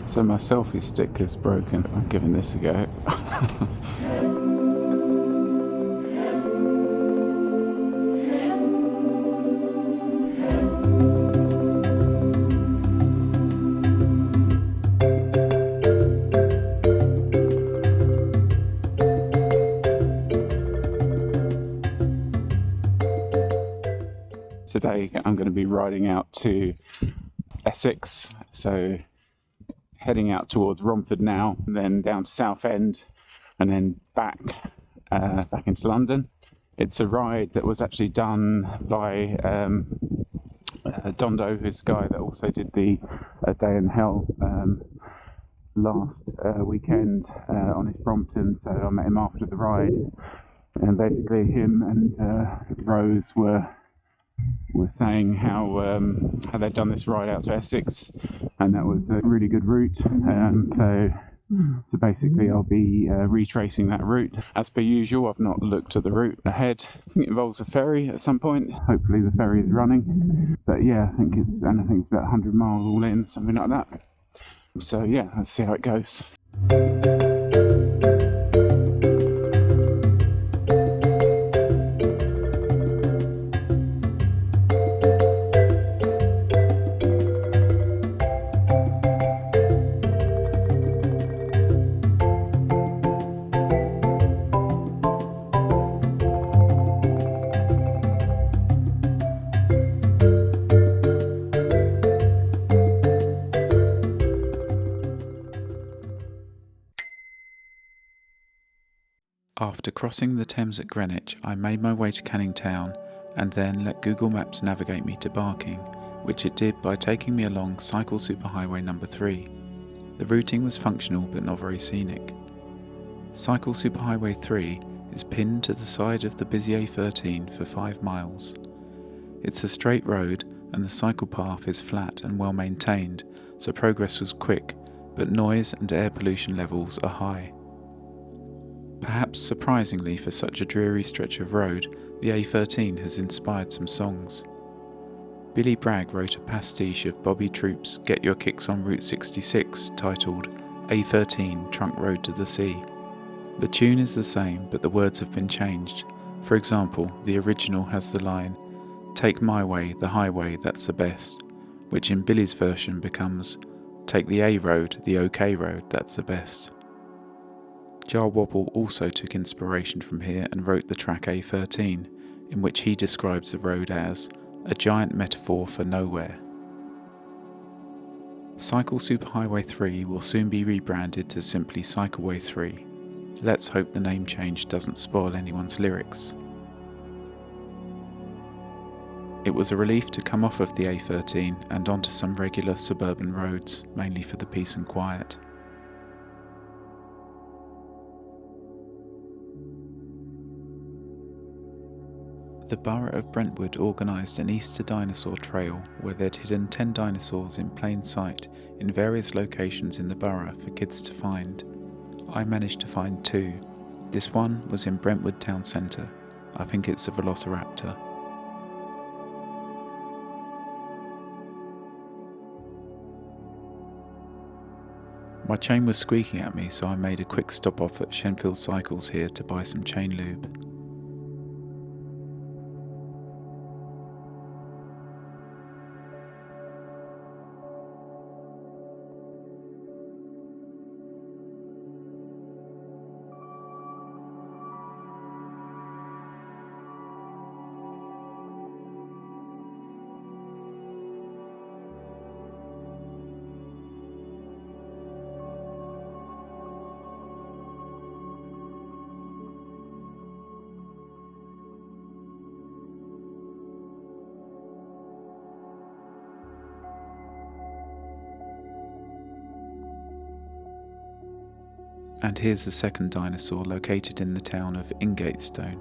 So my selfie stick is broken. I'm giving this a go. Today I'm going to be riding out to Essex, so heading out towards Romford now, and then down to Southend, and then back into London. It's a ride that was actually done by Dondo, who's a guy that also did the Day in Hell last weekend on his Brompton, so I met him after the ride, and basically him and Rose were saying how they'd done this ride out to Essex, and that was a really good route. So basically I'll be retracing that route. As per usual, I've not looked at the route ahead. I think it involves a ferry at some point. Hopefully the ferry is running. But yeah, I think it's about 100 miles all in, something like that. So yeah, let's see how it goes. After crossing the Thames at Greenwich, I made my way to Canning Town and then let Google Maps navigate me to Barking, which it did by taking me along Cycle Superhighway number 3. The routing was functional but not very scenic. Cycle Superhighway 3 is pinned to the side of the busy A13 for 5 miles. It's a straight road and the cycle path is flat and well maintained, so progress was quick, but noise and air pollution levels are high. Perhaps surprisingly for such a dreary stretch of road, the A13 has inspired some songs. Billy Bragg wrote a pastiche of Bobby Troupe's Get Your Kicks on Route 66 titled A13 Trunk Road to the Sea. The tune is the same, but the words have been changed. For example, the original has the line, "Take my way, the highway, that's the best," which in Billy's version becomes, "Take the A road, the OK road, that's the best." Jar Wobble also took inspiration from here and wrote the track A13, in which he describes the road as a giant metaphor for nowhere. Cycle Superhighway 3 will soon be rebranded to simply Cycleway 3. Let's hope the name change doesn't spoil anyone's lyrics. It was a relief to come off of the A13 and onto some regular suburban roads, mainly for the peace and quiet. The Borough of Brentwood organised an Easter dinosaur trail where they'd hidden 10 dinosaurs in plain sight in various locations in the borough for kids to find. I managed to find 2. This one was in Brentwood Town Centre. I think it's a Velociraptor. My chain was squeaking at me, so I made a quick stop off at Shenfield Cycles here to buy some chain lube. And here's the second dinosaur located in the town of Ingatestone.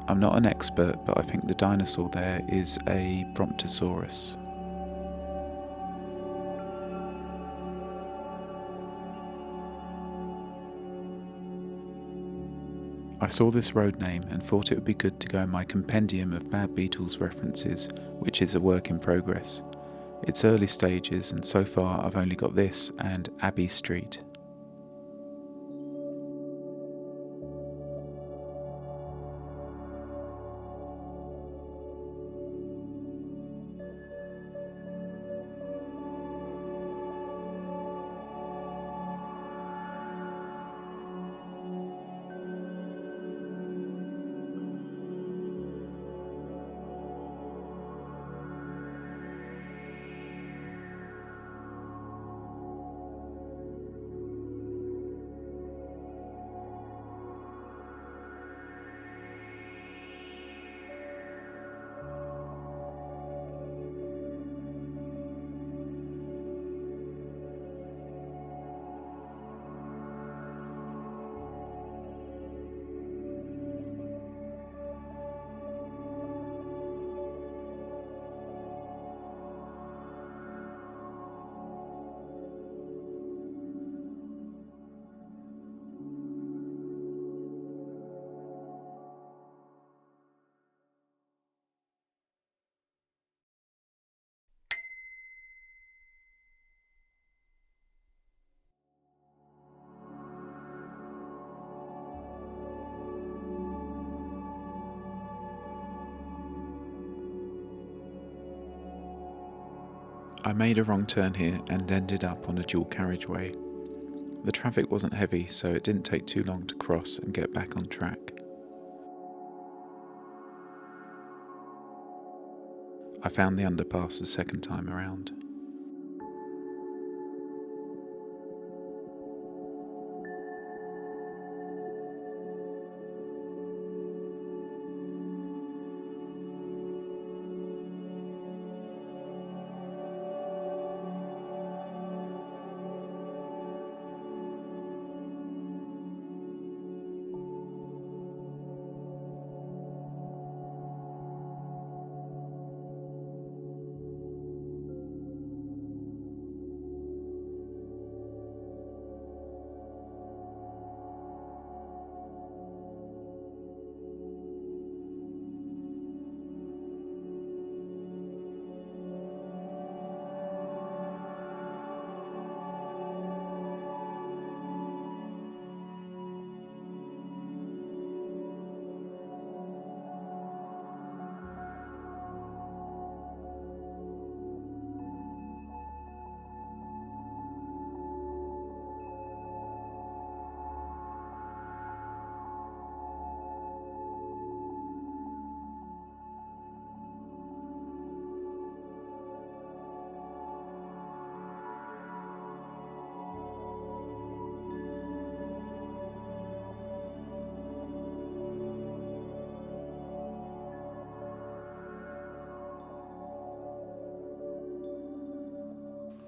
I'm not an expert, but I think the dinosaur there is a Bromptosaurus. I saw this road name and thought it would be good to go in my compendium of Bad Beatles references, which is a work in progress. It's early stages, and so far I've only got this and Abbey Street. I made a wrong turn here and ended up on a dual carriageway. The traffic wasn't heavy, so it didn't take too long to cross and get back on track. I found the underpass the second time around.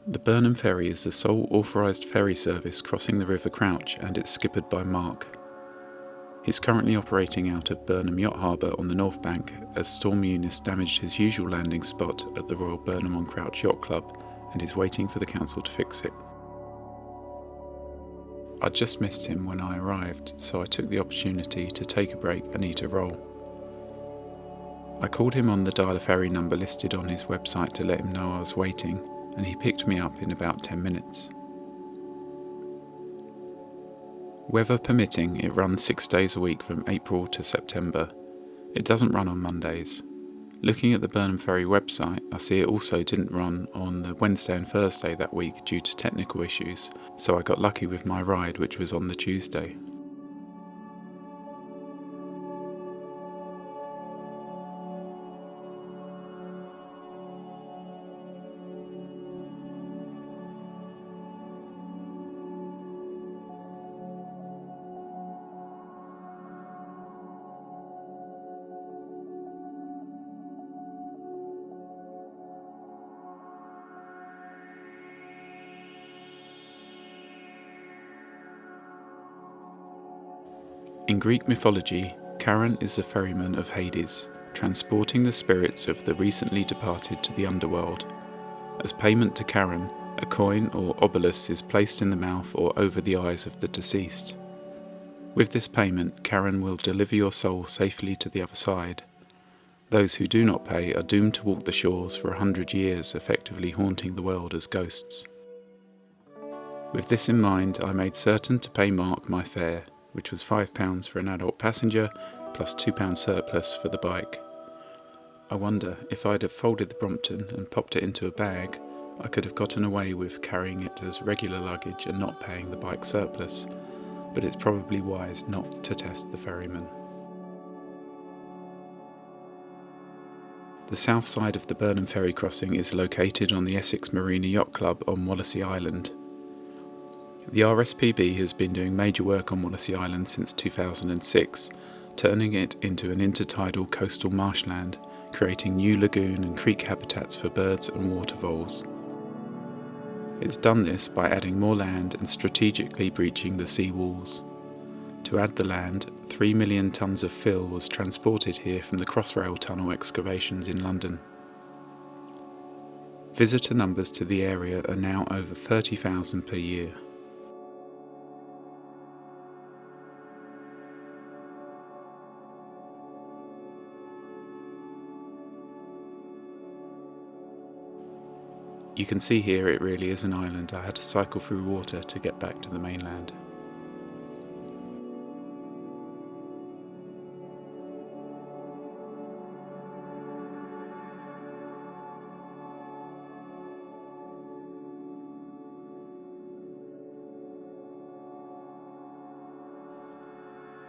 The Burnham Ferry is the sole authorised ferry service crossing the River Crouch, and it's skippered by Mark. He's currently operating out of Burnham Yacht Harbour on the North Bank as Storm Eunice damaged his usual landing spot at the Royal Burnham on Crouch Yacht Club and is waiting for the council to fix it. I'd just missed him when I arrived, so I took the opportunity to take a break and eat a roll. I called him on the dial-a-ferry number listed on his website to let him know I was waiting, and he picked me up in about 10 minutes. Weather permitting, it runs 6 days a week from April to September. It doesn't run on Mondays. Looking at the Burnham Ferry website, I see it also didn't run on the Wednesday and Thursday that week due to technical issues, so I got lucky with my ride, which was on the Tuesday. In Greek mythology, Charon is the ferryman of Hades, transporting the spirits of the recently departed to the underworld. As payment to Charon, a coin or obolus is placed in the mouth or over the eyes of the deceased. With this payment, Charon will deliver your soul safely to the other side. Those who do not pay are doomed to walk the shores for 100 years, effectively haunting the world as ghosts. With this in mind, I made certain to pay Mark my fare, which was £5 for an adult passenger, plus £2 surplus for the bike. I wonder if I'd have folded the Brompton and popped it into a bag, I could have gotten away with carrying it as regular luggage and not paying the bike surplus, but it's probably wise not to test the ferryman. The south side of the Burnham Ferry crossing is located on the Essex Marina Yacht Club on Wallasey Island. The RSPB has been doing major work on Wallasey Island since 2006, turning it into an intertidal coastal marshland, creating new lagoon and creek habitats for birds and water voles. It's done this by adding more land and strategically breaching the sea walls. To add the land, 3 million tonnes of fill was transported here from the Crossrail tunnel excavations in London. Visitor numbers to the area are now over 30,000 per year. You can see here it really is an island. I had to cycle through water to get back to the mainland.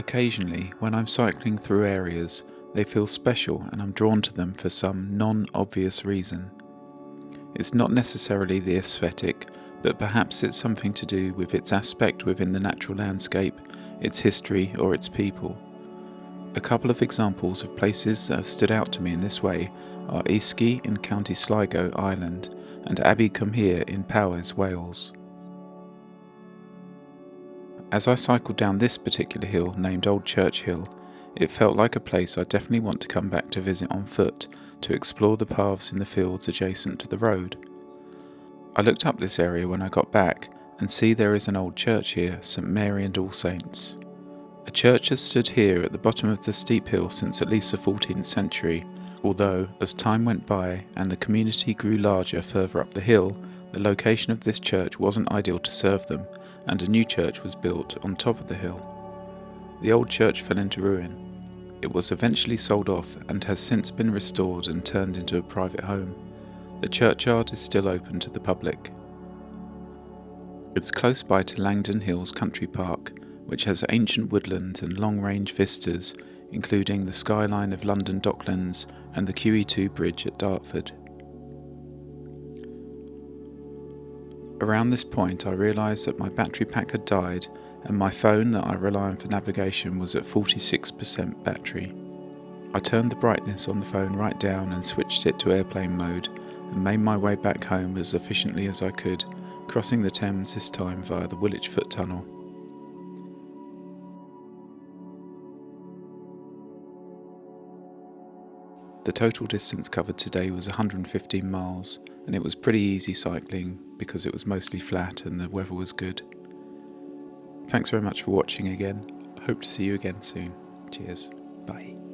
Occasionally, when I'm cycling through areas, they feel special and I'm drawn to them for some non-obvious reason. It's not necessarily the aesthetic, but perhaps it's something to do with its aspect within the natural landscape, its history or its people. A couple of examples of places that have stood out to me in this way are Easky in County Sligo, Ireland, and Abbey Cumhir in Powys, Wales. As I cycled down this particular hill, named Old Church Hill, it felt like a place I definitely want to come back to visit on foot, to explore the paths in the fields adjacent to the road. I looked up this area when I got back and see there is an old church here, St Mary and All Saints. A church has stood here at the bottom of the steep hill since at least the 14th century, although as time went by and the community grew larger further up the hill, the location of this church wasn't ideal to serve them, and a new church was built on top of the hill. The old church fell into ruin. It was eventually sold off and has since been restored and turned into a private home. The churchyard is still open to the public. It's close by to Langdon Hills Country Park, which has ancient woodland and long-range vistas, including the skyline of London Docklands and the QE2 bridge at Dartford. Around this point I realised that my battery pack had died and my phone that I rely on for navigation was at 46% battery. I turned the brightness on the phone right down and switched it to airplane mode and made my way back home as efficiently as I could, crossing the Thames this time via the Woolwich Foot Tunnel. The total distance covered today was 115 miles, and it was pretty easy cycling because it was mostly flat and the weather was good. Thanks very much for watching again. I hope to see you again soon. Cheers. Bye.